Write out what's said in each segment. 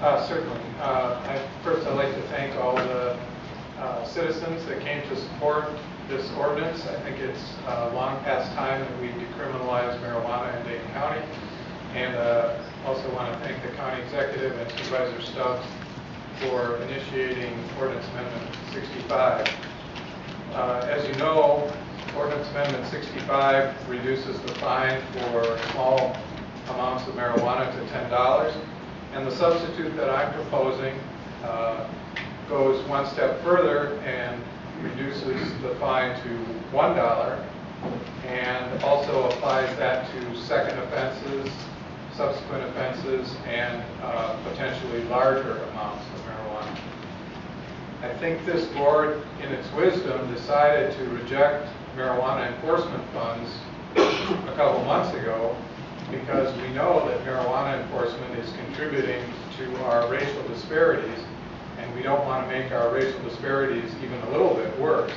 Certainly. First, I'd like to thank all the citizens that came to support this ordinance. I think it's long past time that we decriminalize marijuana in Dane County. And also want to thank the county executive and Supervisor Stubbs for initiating Ordinance Amendment 65. As you know, Ordinance Amendment 65 reduces the fine for small amounts of marijuana to $10. And the substitute that I'm proposing goes one step further and reduces the fine to $1 and also applies that to second offenses, subsequent offenses, and potentially larger amounts of marijuana. I think this board, in its wisdom, decided to reject marijuana enforcement funds a couple months ago because we know that marijuana enforcement is contributing to our racial disparities, and we don't want to make our racial disparities even a little bit worse.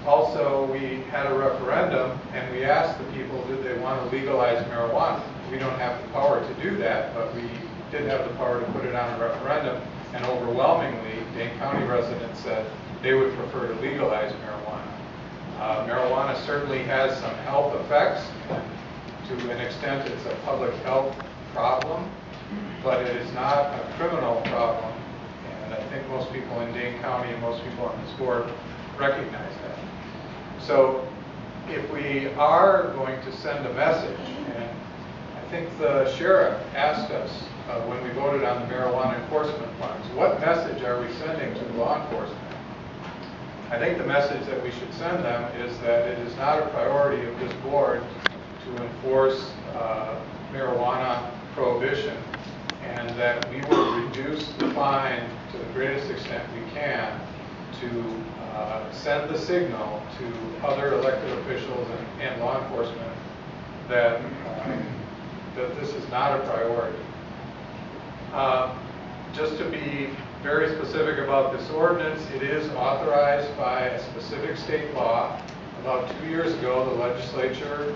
Also, we had a referendum, and we asked the people, did they want to legalize marijuana? We don't have the power to do that, but we did have the power to put it on a referendum, and overwhelmingly, Dane County residents said they would prefer to legalize marijuana. Marijuana certainly has some health effects, and to an extent it's a public health problem, but it is not a criminal problem, and I think most people in Dane County and most people on this board recognize that. So if we are going to send a message, and I think the sheriff asked us when we voted on the marijuana enforcement funds, what message are we sending to law enforcement? I think the message that we should send them is that it is not a priority of this board to enforce marijuana prohibition, and that we will reduce the fine to the greatest extent we can to send the signal to other elected officials and law enforcement that this is not a priority. Just to be very specific about this ordinance, it is authorized by a specific state law. About 2 years ago, the legislature,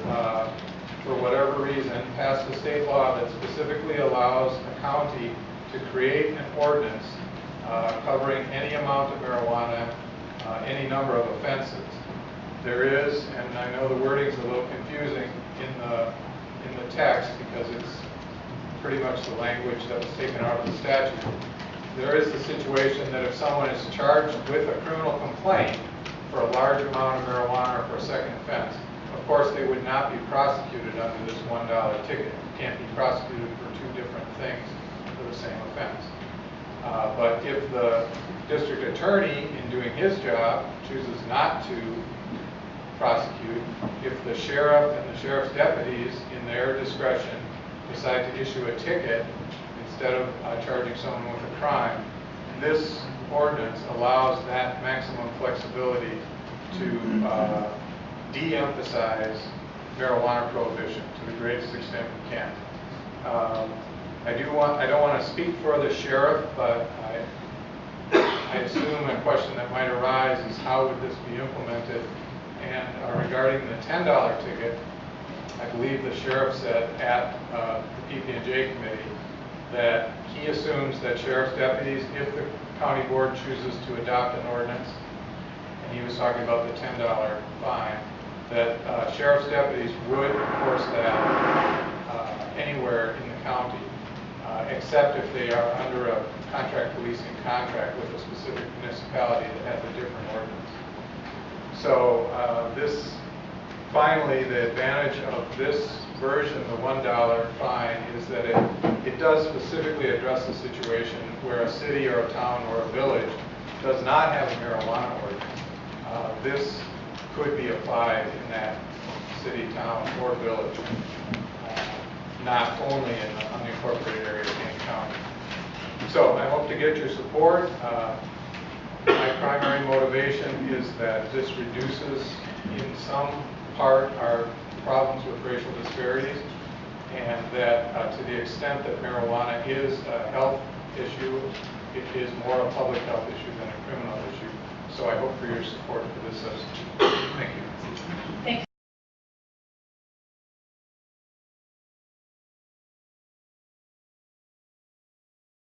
for whatever reason, passed a state law that specifically allows a county to create an ordinance covering any amount of marijuana, any number of offenses. There is, and I know the wording's a little confusing in the text because it's pretty much the language that was taken out of the statute. There is the situation that if someone is charged with a criminal complaint for a large amount of marijuana or for a second offense, of course they would not be prosecuted under this $1 ticket. You can't be prosecuted for two different things for the same offense. But if the district attorney, in doing his job, chooses not to prosecute, if the sheriff and the sheriff's deputies, in their discretion, decide to issue a ticket instead of charging someone with a crime, this ordinance allows that maximum flexibility to de-emphasize marijuana prohibition to the greatest extent we can. I don't want to speak for the sheriff, but I assume a question that might arise is how would this be implemented? And regarding the $10 ticket, I believe the sheriff said at the PP&J committee that he assumes that sheriff's deputies, if the county board chooses to adopt an ordinance, and he was talking about the $10 fine, that sheriff's deputies would enforce that anywhere in the county, except if they are under a contract policing contract with a specific municipality that has a different ordinance. So finally, the advantage of this version, the $1 fine, is that it does specifically address the situation where a city or a town or a village does not have a marijuana ordinance. This could be applied in that city, town, or village, not only in the unincorporated area of Dane County. So I hope to get your support. My primary motivation is that this reduces, in some part, our problems with racial disparities, and that to the extent that marijuana is a health issue, it is more a public health issue than a criminal issue. So I hope for your support for